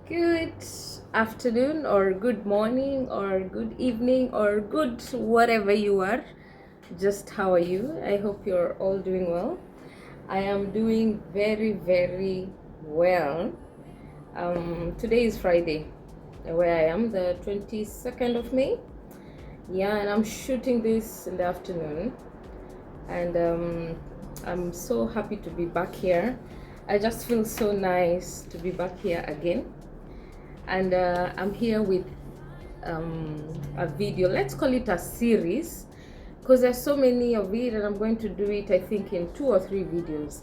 Good afternoon, or good morning, or good evening, or good whatever you are. Just how are you? I hope you're all doing well. I am doing very, very well. Today is Friday, where I am, the 22nd of May. Yeah, and I'm shooting this in the afternoon. And I'm so happy to be back here. I just feel so nice to be back here again. And I'm here with a video. Let's call it a series because there's so many of it, and I'm going to do it, I think, in 2 or 3 videos.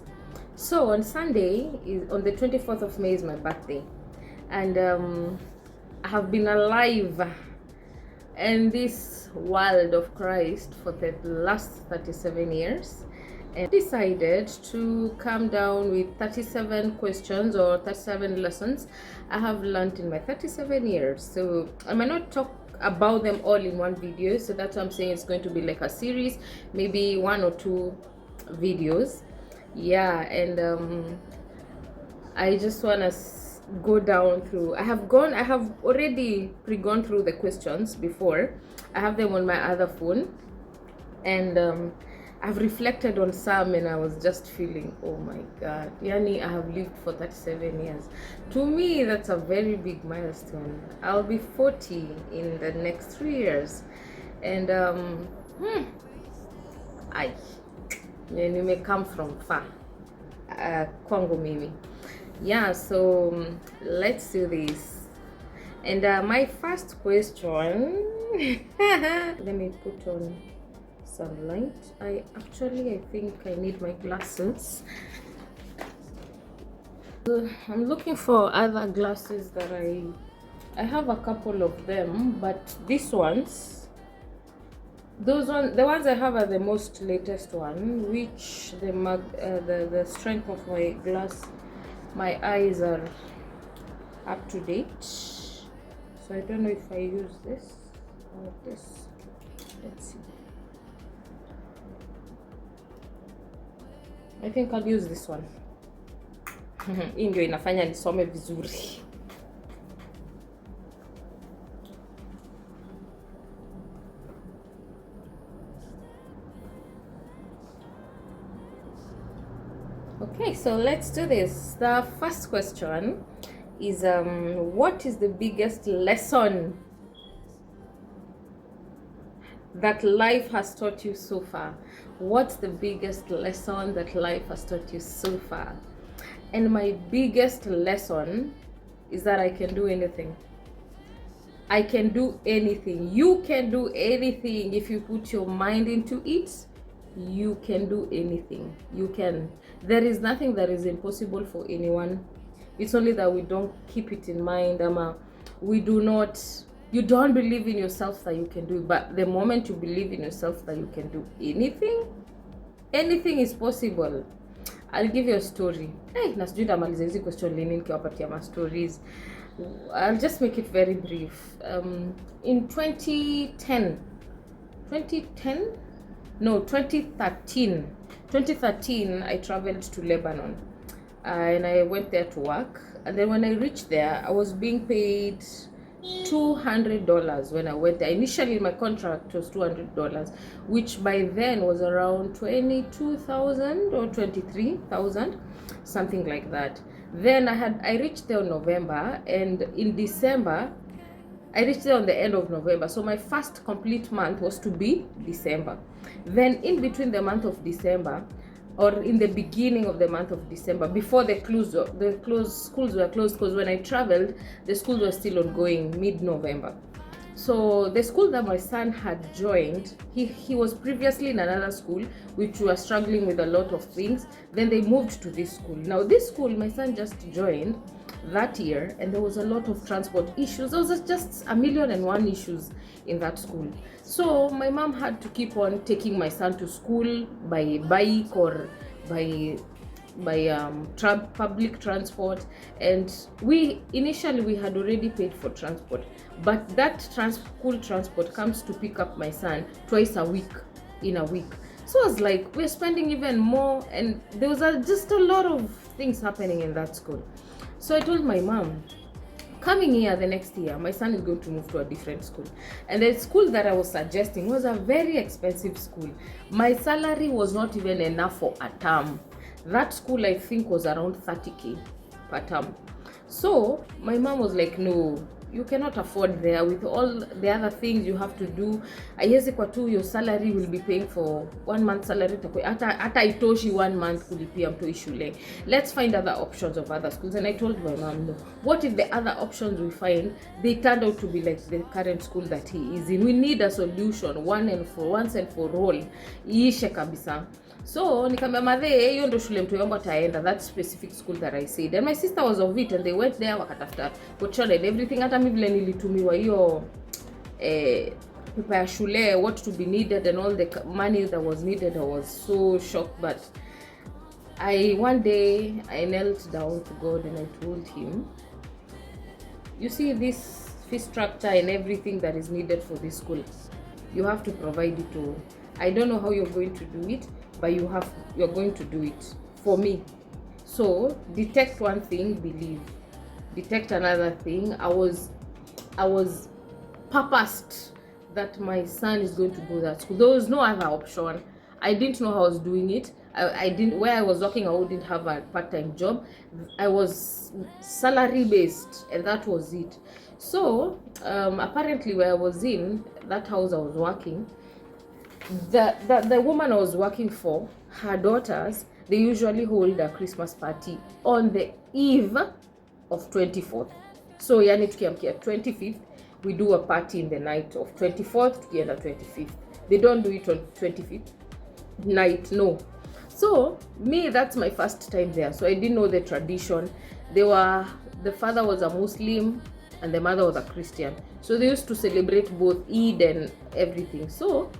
So on Sunday, on the 24th of May, is my birthday, and I have been alive in this world of Christ for the last 37 years, and decided to come down with 37 questions or 37 lessons I have learned in my 37 years. So I might not talk about them all in one video, so that's why I'm saying it's going to be like a series, maybe 1 or 2 videos. Yeah, and I just want to go down through. I have already gone through the questions before. I have them on my other phone, and I've reflected on some, and I was just feeling, oh my God, Yani, I have lived for 37 years. To me, that's a very big milestone. I'll be 40 in the next 3 years, and yani may come from far. Kwangu mimi. Yeah, so let's do this. And my first question, let me put on some light. I think I need my glasses. I'm looking for other glasses that I have a couple of them, but these ones, the ones I have are the most latest one, which the strength of my glass, my eyes are up to date. So I don't know if I use this or this. Let's see. I think I'll use this one. Hii ndio inafanya nisome vizuri. Okay, so let's do this. The first question is what is the biggest lesson that life has taught you so far? What's the biggest lesson that life has taught you so far? And my biggest lesson is that I can do anything. I can do anything. You can do anything if you put your mind into it. You can do anything. You can. There is nothing that is impossible for anyone. It's only that we don't keep it in mind. You don't believe in yourself that you can do it. But the moment you believe in yourself that you can do anything is possible. I'll give you a story. Hey, nasijui ndamaliza hizi question lini nikiwapatia ma stories. I'll just make it very brief. In 2013, I traveled to Lebanon, and I went there to work. And then when I reached there, I was being paid $200 when I went there. Initially, my contract was $200, which by then was around 22,000 or 23,000, something like that. Then I reached there in November, and in December, I reached there on the end of November. So my first complete month was to be December. Then in between the month of December, or in the beginning of the month of December, before schools were closed, because when I traveled, the schools were still ongoing mid-November. So the school that my son had joined, he was previously in another school, which was struggling with a lot of things. Then they moved to this school. Now this school, my son just joined that year, and there was a lot of transport issues. There was just 1,000,001 issues in that school. So my mom had to keep on taking my son to school by bike or by public transport. And we had already paid for transport, but that school transport comes to pick up my son twice a week in a week. So I was like, we're spending even more, and there was just a lot of things happening in that school. So I told my mom, Coming here the next year, my son is going to move to a different school. And the school that I was suggesting was a very expensive school. My salary was not even enough for a term. That school, I think, was around 30K per term. So my mom was like, no, you cannot afford there with all the other things you have to do. Haiwezi kwa tu your salary will be paying for 1 month salary, hata itoshi 1 month kulipia mtoi shule. Let's find other options of other schools. And I told my mom, no, what if the other options we find, they turned out to be like the current school that he is in? We need a solution once and for all, iishe kabisa. So nikamwambia madhe, hiyo ndo shule mtu yangu ataenda, that specific school that I said. And my sister was of it, and they went there, wakatafuta coaching and everything. Hata mimi vile nilitumiwa hiyo paper ya shule, what to be needed and all the money that was needed. I was so shocked. But one day I knelt down to God and I told him, you see this fee structure and everything that is needed for this school, you have to provide it all. I don't know how you're going to do it, but you're going to do it for me. So detect one thing, believe. Detect another thing. I was purposed that my son is going to go to that school. There was no other option. I didn't know how I was doing it. I didn't, where I was working, I wouldn't have a part-time job. I was salary based, and that was it. So apparently where I was in that house I was working, the woman I was working for, her daughters, they usually hold a Christmas party on the eve of 24th. So yani tukiamkia 25th, we do a party in the night of 24th tukienda 25th. They don't do it on 25th night, no. So me, that's my first time there, so I didn't know the tradition. The father was a Muslim and the mother was a Christian, so they used to celebrate both Eid and everything. So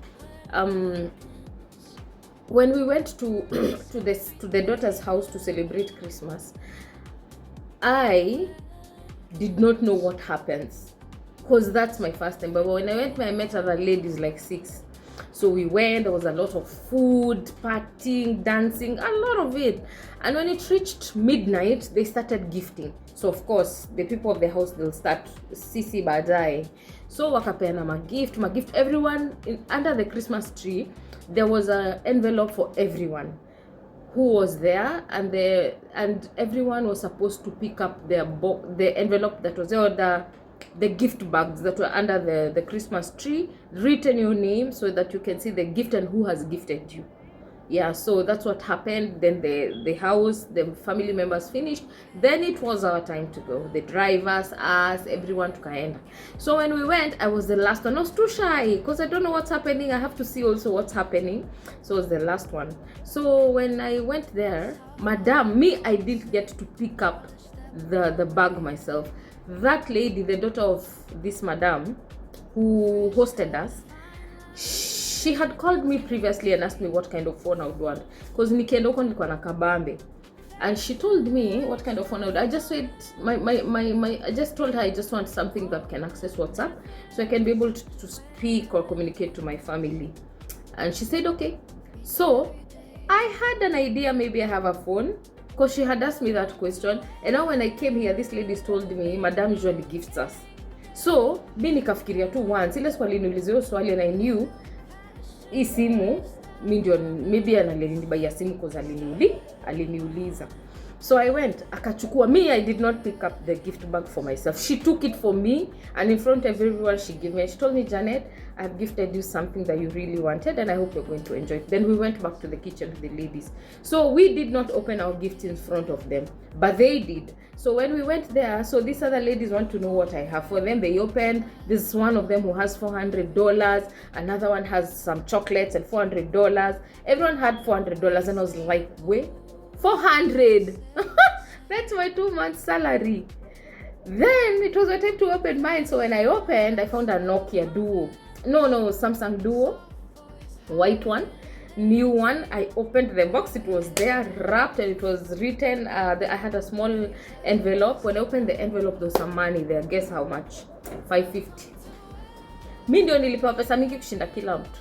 when we went to the daughter's house to celebrate Christmas, I did not know what happens, because that's my first time. But when I went, I met other ladies, like 6. So we went, there was a lot of food, partying, dancing, a lot of it. And when it reached midnight, they started gifting. So of course, the people of the house, they'll start sisi badai. So wakapeana magift, everyone under the Christmas tree. There was an envelope for everyone who was there, and everyone was supposed to pick up the envelope that was there, or the gift bags that were under the Christmas tree, written your name so that you can see the gift and who has gifted you. Yeah, so that's what happened. Then the house, the family members finished. Then it was our time to go. The drivers, us, everyone tukaenda. So when we went, I was the last one. I was too shy because I don't know what's happening. I have to see also what's happening. So I was the last one. So when I went there, madam, I didn't get to pick up the bag myself. That lady, the daughter of this madam who hosted us, she had called me previously and asked me what kind of phone I would want, because nikienda huko nilikuwa na kabambe, and she told me what kind of phone I would. I just said I just told her I just want something that can access WhatsApp, so I can be able to speak or communicate to my family. And she said okay. So I had an idea, maybe I have a phone, because she had asked me that question. And now when I came here, this lady told me madam usually gifts us. So mi nikafikiria tu once, ile swali niulizio swali, and I knew hii simu mi ndio maybe analinibuy simu because aliniuliza. So I went, akachukua. Me, I did not pick up the gift bag for myself. She took it for me, and in front of everyone she gave me. She told me, Janet, I've gifted you something that you really wanted, and I hope you're going to enjoy it. Then we went back to the kitchen with the ladies. So we did not open our gifts in front of them, but they did. So when we went there, so these other ladies want to know what I have for them. They opened. This is one of them who has $400. Another one has some chocolates and $400. Everyone had $400, and I was like, wait, 400? That's my 2 months salary. Then it was a time to open mine. So when I opened, I found a Nokia Duo. No, Samsung Duo, white one, new one. I opened the box. It was there wrapped, and it was written. I had a small envelope. When I opened the envelope, there was some money there. Guess how much? 550. Mi ndio nilipewa pesa mingi kushinda kila mtu.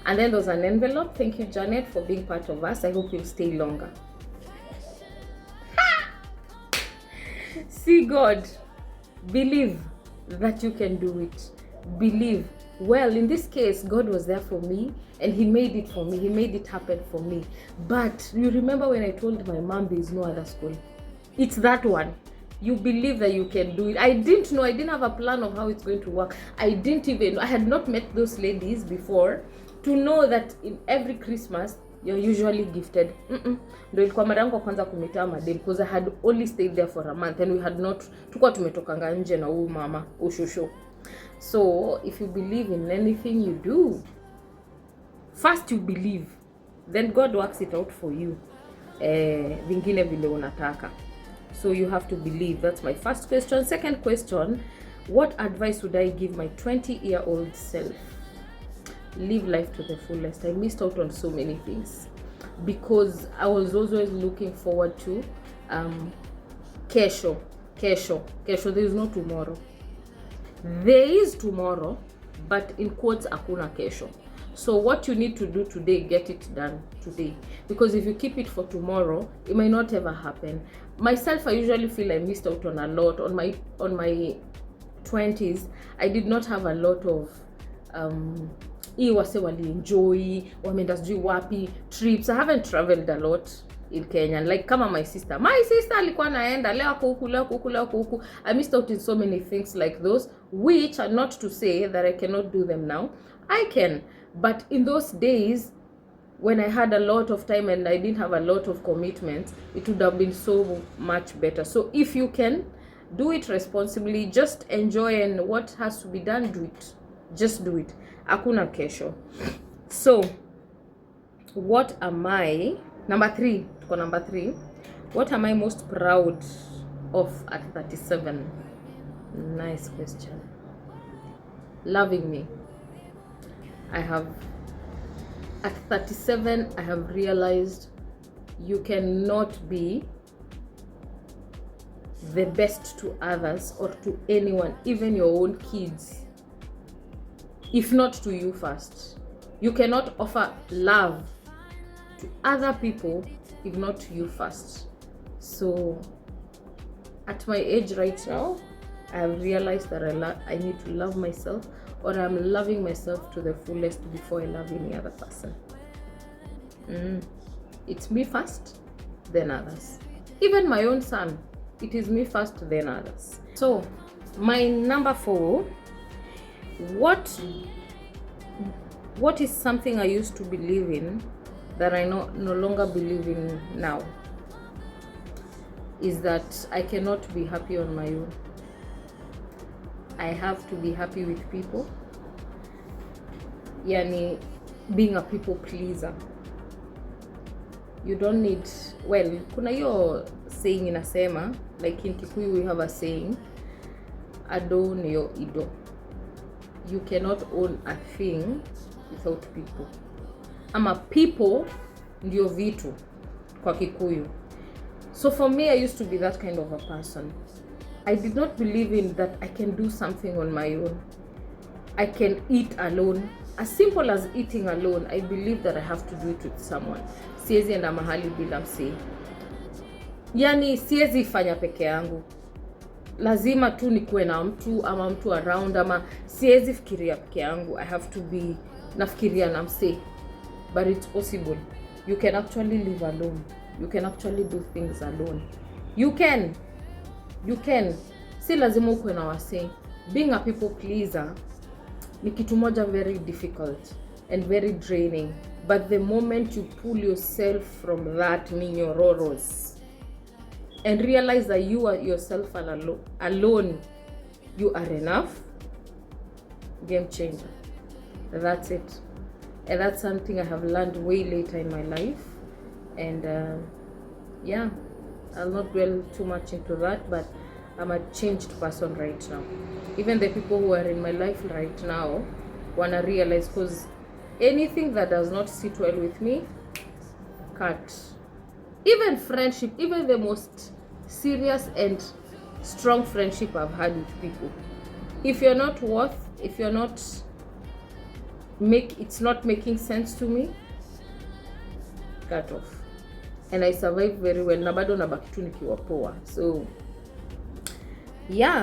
And then there was an envelope. Thank you, Janet, for being part of us. I hope you'll stay longer. See God. Believe that you can do it. Believe. Well, in this case, God was there for me and he made it for me. He made it happen for me. But you remember when I told my mom there is no other school? It's that one. You believe that you can do it. I didn't know. I didn't have a plan of how it's going to work. I had not met those ladies before to know that in every Christmas you're usually gifted. Ndio ilikuwa mara yangu kwanza kumita madem, because I had only stayed there for a month and we had not, tukua tumetokanga nje na huyu mama ushusho. So if you believe in anything you do, first you believe, then God works it out for you. Vingine vile unataka. So you have to believe. That's my first question. Second question, what advice would I give my 20-year-old self? Live life to the fullest. I missed out on so many things because I was always looking forward to kesho. There is no tomorrow. There is tomorrow, but in quotes, hakuna kesho. So what you need to do today, get it done today. Because if you keep it for tomorrow, it might not ever happen. Myself, I usually feel I missed out on a lot. On my 20s, I did not have a lot of wase wali enjoy, wameenda sijui wapi, trips. I haven't traveled a lot in Kenya. Like kama my sister alikuwa naenda leo huku. I missed out in so many things like those, which are not to say that I cannot do them now. I can. But in those days, when I had a lot of time and I didn't have a lot of commitments, it would have been so much better. So if you can, do it responsibly, just enjoy, and what has to be done, do it. Just do it. Hakuna kesho. So, what am I? Number three. What am I most proud of at 37? Nice question. Loving me. At 37, I have realized you cannot be the best to others or to anyone, even your own kids, if not to you first. You cannot offer love to other people if not to you first. So at my age right now, I have realized that I need to love myself, or I'm loving myself to the fullest before I love any other person. It's me first, then others. Even my own son, it is me first, then others. So my number 4, what is something I used to believe in that I no longer believe in now? Is that I cannot be happy on my own. I have to be happy with people. Yani, being a people pleaser. You don't need, well, kuna hiyo saying inasema, like in Kikuyu we have a saying, ado niyo ido. You cannot own a thing without people. Ama people ndio vitu kwa Kikuyu. So for me, I used to be that kind of a person. I did not believe in that I can do something on my own. I can eat alone. As simple as eating alone, I believe that I have to do it with someone. Siezi enda mahali bila msee. Yani siezi fanya peke yangu. Lazima tu nikuwe na mtu ama mtu around, ama siezi fikiria peke yangu. I have to be nafikiria na msee. But it's possible. You can actually live alone. You can actually do things alone. You can. Si lazima ukuwe na wasee. Being a people pleaser ni kitu moja very difficult and very draining. But the moment you pull yourself from that minyororos and realize that you are yourself alone, you are enough, game changer. That's it. And that's something I have learned way later in my life. And yeah, I'll not dwell too much into that, but I'm a changed person right now. Even the people who are in my life right now wanna realize, because anything that does not sit well with me, cut. Even friendship, even the most serious and strong friendship I've had with people, if you're not it's not making sense to me, cut off. And I survive very well. Na bado nabaki tu nikiwa poa. So yeah.